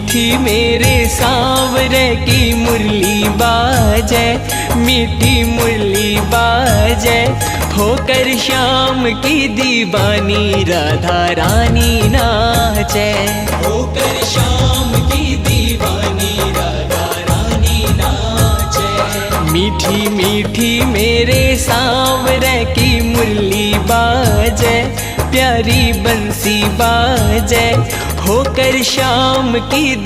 मीठी मेरे सांवरे की मुरली बाजे, मीठी मुरली बाजे, होकर श्याम की दीवानी राधा रानी नाचे, होकर श्याम की दीवानी राधा रानी नाचे। मीठी मीठी मेरे सांवरे की मुरली बाजे, प्यारी बंसी बाजे, होकर श्याम की